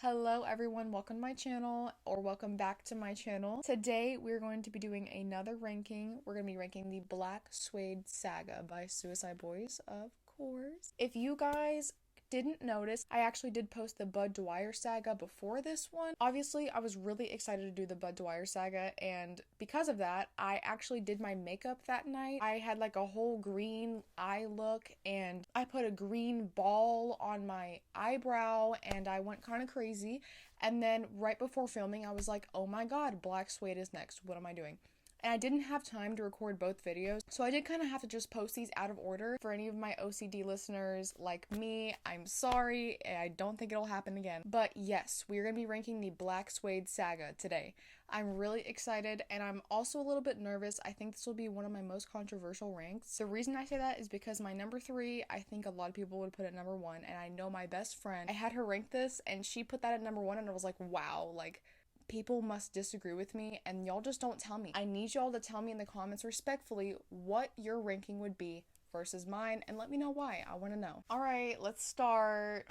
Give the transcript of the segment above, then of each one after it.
Hello everyone, welcome to my channel, or welcome back to my channel. Today we're going to be doing another ranking. We're going to be ranking the Black Suede Saga by Suicideboys, of course. If you guys didn't notice, I actually did post the Bud Dwyer saga before this one. Obviously, I was really excited to do the Bud Dwyer saga, and because of that, I actually did my makeup that night. I had like a whole green eye look, and I put a green ball on my eyebrow, and I went kind of crazy. And then right before filming, I was like, oh my god, Black Suede is next. What am I doing? And I didn't have time to record both videos, so I did kind of have to just post these out of order. For any of my OCD listeners like me, I'm sorry, I don't think it'll happen again. But yes, we're going to be ranking the Black Suede Saga today. I'm really excited, and I'm also a little bit nervous. I think this will be one of my most controversial ranks. The reason I say that is because my number 3, I think a lot of people would put at number 1, and I know my best friend, I had her rank this, and she put that at number 1, and I was like, wow, like, people must disagree with me, and y'all just don't tell me. I need y'all to tell me in the comments respectfully what your ranking would be versus mine, and let me know why. I want to know. All right, let's start.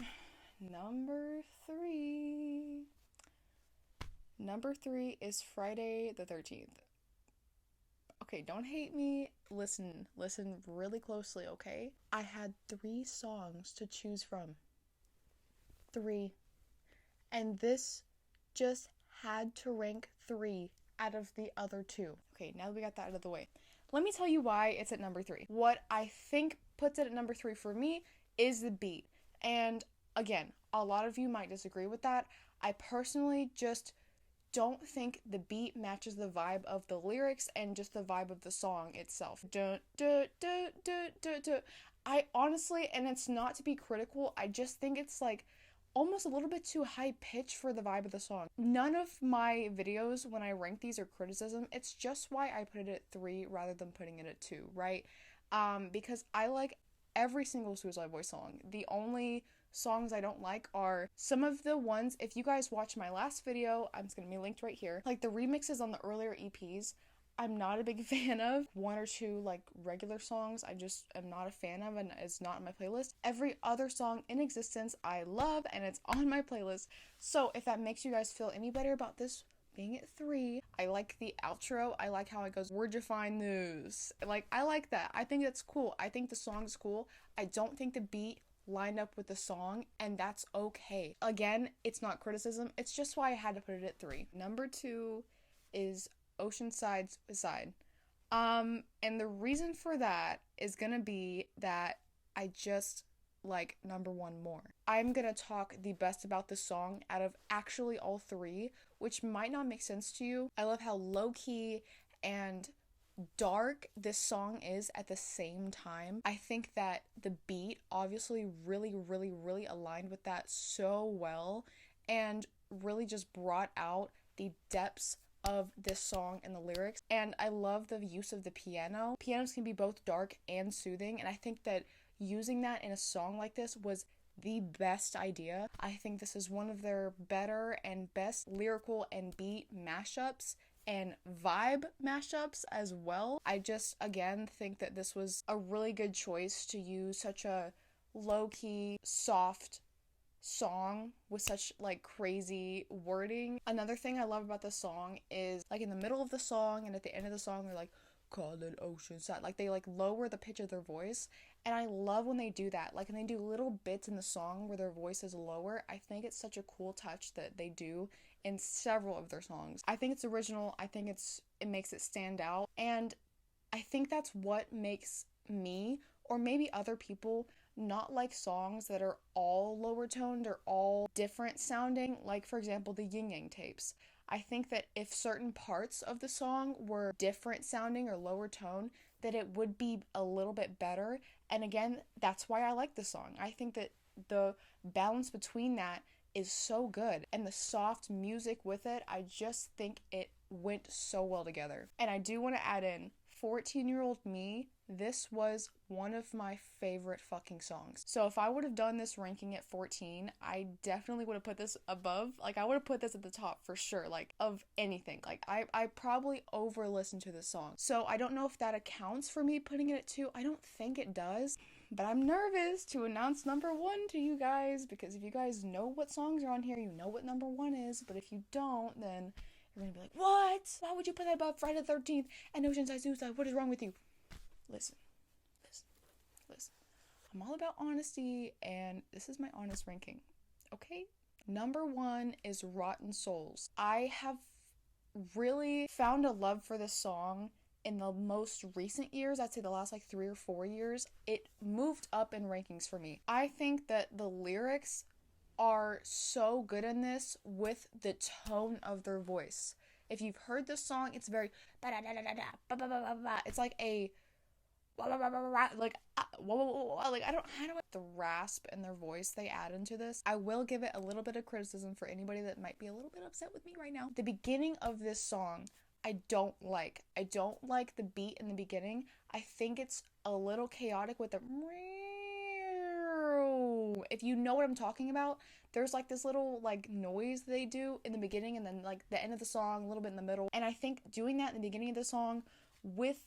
Number 3. Number 3 is Friday the 13th. Okay, don't hate me. Listen really closely, okay? I had 3 songs to choose from. 3. And this just had to rank 3 out of the other 2. Okay, now that we got that out of the way, let me tell you why it's at number 3. What I think puts it at number 3 for me is the beat. And again, a lot of you might disagree with that. I personally just don't think the beat matches the vibe of the lyrics and just the vibe of the song itself. I honestly, and it's not to be critical, I just think it's like almost a little bit too high pitched for the vibe of the song. None of my videos when I rank these are criticism. It's just why I put it at 3 rather than putting it at 2, right? Because I like every single suicideboy song. The only songs I don't like are some of the ones, if you guys watch my last video, I'm just gonna be linked right here, like the remixes on the earlier EPs. I'm not a big fan of. 1 or 2 like regular songs I just am not a fan of, and it's not on my playlist. Every other song in existence I love, and it's on my playlist. So if that makes you guys feel any better about this being at 3, I like the outro. I like how it goes, where'd you find this? Like, I like that. I think it's cool. I think the song's cool. I don't think the beat lined up with the song, and that's okay. Again, it's not criticism. It's just why I had to put it at 3. Number 2 is Oceanside's Suicide. And the reason for that is gonna be that I just like number 1 more. I'm gonna talk the best about the song out of actually all 3, which might not make sense to you. I love how low-key and dark this song is at the same time. I think that the beat obviously really aligned with that so well, and really just brought out the depths of this song and the lyrics. And I love the use of the piano. Pianos can be both dark and soothing, and I think that using that in a song like this was the best idea. I think this is one of their better and best lyrical and beat mashups and vibe mashups as well. I just, again, think that this was a really good choice to use such a low-key, soft song with such like crazy wording. Another thing I love about the song is like in the middle of the song and at the end of the song they're like, call it Oceanside. Like they like lower the pitch of their voice, and I love when they do that. Like when they do little bits in the song where their voice is lower. I think it's such a cool touch that they do in several of their songs. I think it's original. I think it makes it stand out, and I think that's what makes me, or maybe other people, not like songs that are all lower toned or all different sounding, like for example the Yin Yang tapes. I think that if certain parts of the song were different sounding or lower tone, that it would be a little bit better. And again, that's why I like the song. I think that the balance between that is so good, and the soft music with it, I just think it went so well together. And I do want to add in, 14-year-old me, this was one of my favorite fucking songs. So if I would have done this ranking at 14, I definitely would have put this above. Like, I would have put this at the top for sure, like, of anything. Like, I probably over-listened to this song. So I don't know if that accounts for me putting it at 2. I don't think it does. But I'm nervous to announce number 1 to you guys, because if you guys know what songs are on here, you know what number 1 is. But if you don't, then you're gonna be like, what? Why would you put that above Friday the 13th and Oceanside Suicide? What is wrong with you? Listen. I'm all about honesty, and this is my honest ranking. Okay? Number 1 is Rotten Souls. I have really found a love for this song in the most recent years. I'd say the last like 3 or 4 years. It moved up in rankings for me. I think that the lyrics are so good in this with the tone of their voice. If you've heard this song, it's very it's like a like I don't know the rasp in their voice they add into this. I will give it a little bit of criticism for anybody that might be a little bit upset with me right now. The beginning of this song I don't like the beat in the beginning. I think it's a little chaotic with the if you know what I'm talking about. There's like this little like noise they do in the beginning and then like the end of the song, a little bit in the middle. And I think doing that in the beginning of the song with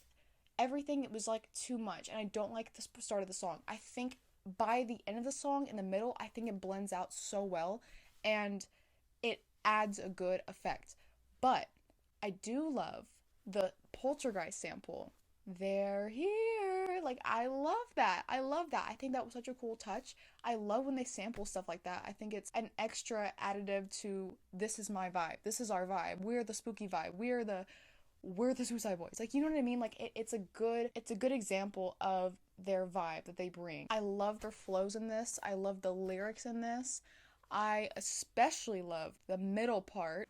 everything, it was like too much, and I don't like the start of the song. I think by the end of the song, in the middle, I think it blends out so well, and it adds a good effect. But I do love the Poltergeist sample. They're here. Like, I love that. I think that was such a cool touch. I love when they sample stuff like that. I think it's an extra additive to this is my vibe. This is our vibe. We're the spooky vibe. We're the Suicide Boys. Like, you know what I mean? Like, it's a good example of their vibe that they bring. I love their flows in this. I love the lyrics in this. I especially love the middle part.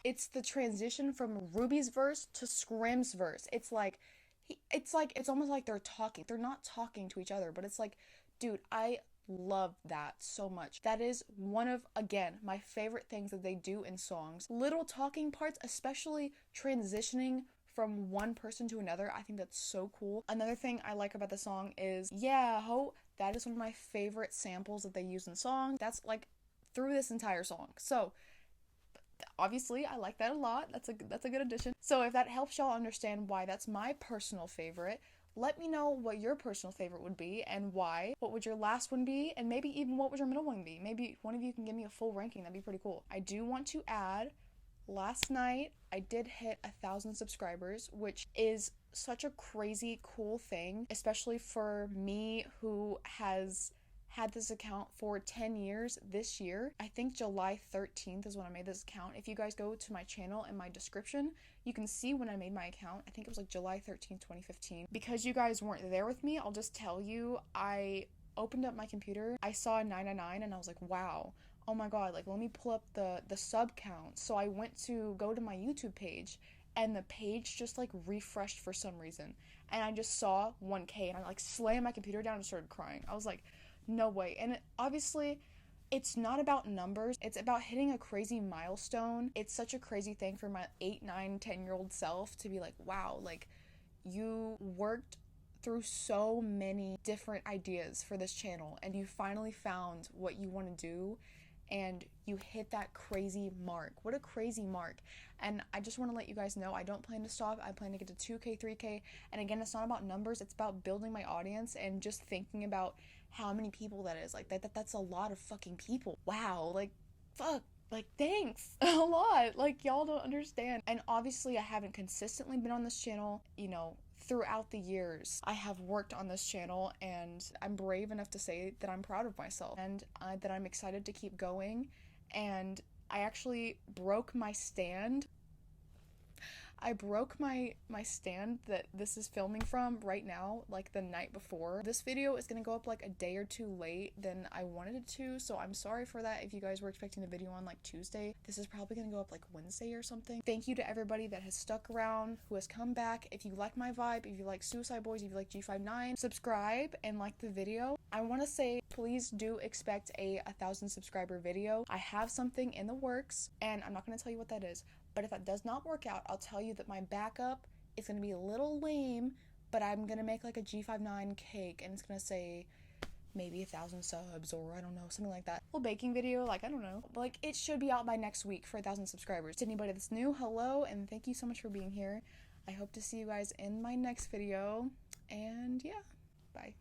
It's the transition from Ruby's verse to Scrim's verse. It's almost like they're talking. They're not talking to each other, but it's like, dude, I love that so much. That is one of, again, my favorite things that they do in songs. Little talking parts, especially transitioning from one person to another. I think that's so cool. Another thing I like about the song is, yeah, ho, that is one of my favorite samples that they use in songs. That's like through this entire song. So obviously I like that a lot. That's a good addition. So if that helps y'all understand why that's my personal favorite, let me know what your personal favorite would be and why. What would your last one be? And maybe even what would your middle one be? Maybe one of you can give me a full ranking. That'd be pretty cool. I do want to add, last night I did hit 1,000 subscribers, which is such a crazy cool thing, especially for me who has had this account for 10 years this year. I think July 13th is when I made this account. If you guys go to my channel in my description, you can see when I made my account. I think it was like July 13th, 2015. Because you guys weren't there with me, I'll just tell you, I opened up my computer, I saw 999 and I was like, wow, oh my god, like let me pull up the sub count. So I went to go to my YouTube page and the page just like refreshed for some reason. And I just saw 1K and I like slammed my computer down and started crying. I was like, no way. And obviously it's not about numbers, it's about hitting a crazy milestone. It's such a crazy thing for my 8, 9, 10-year-old self to be like, wow, like you worked through so many different ideas for this channel and you finally found what you want to do and you hit that crazy mark. What a crazy mark. And I just want to let you guys know I don't plan to stop. I plan to get to 2K, 3K. And again, it's not about numbers, it's about building my audience and just thinking about how many people that is. Like that's a lot of fucking people. Wow, like fuck. Like, thanks a lot. Like, y'all don't understand. And obviously I haven't consistently been on this channel, you know, throughout the years. I have worked on this channel and I'm brave enough to say that I'm proud of myself and that I'm excited to keep going. And I actually broke my stand. I broke my stand that this is filming from right now, like the night before. This video is gonna go up like a day or two late than I wanted it to, so I'm sorry for that if you guys were expecting the video on like Tuesday. This is probably gonna go up like Wednesday or something. Thank you to everybody that has stuck around, who has come back. If you like my vibe, if you like Suicide Boys, if you like G59, subscribe and like the video. I want to say, please do expect a 1,000 subscriber video. I have something in the works, and I'm not gonna tell you what that is. But if that does not work out, I'll tell you that my backup is going to be a little lame, but I'm going to make like a G59 cake and it's going to say maybe 1,000 subs, or I don't know, something like that. Little baking video, like, I don't know. But, like, it should be out by next week for 1,000 subscribers. To anybody that's new, hello, and thank you so much for being here. I hope to see you guys in my next video, and yeah, bye.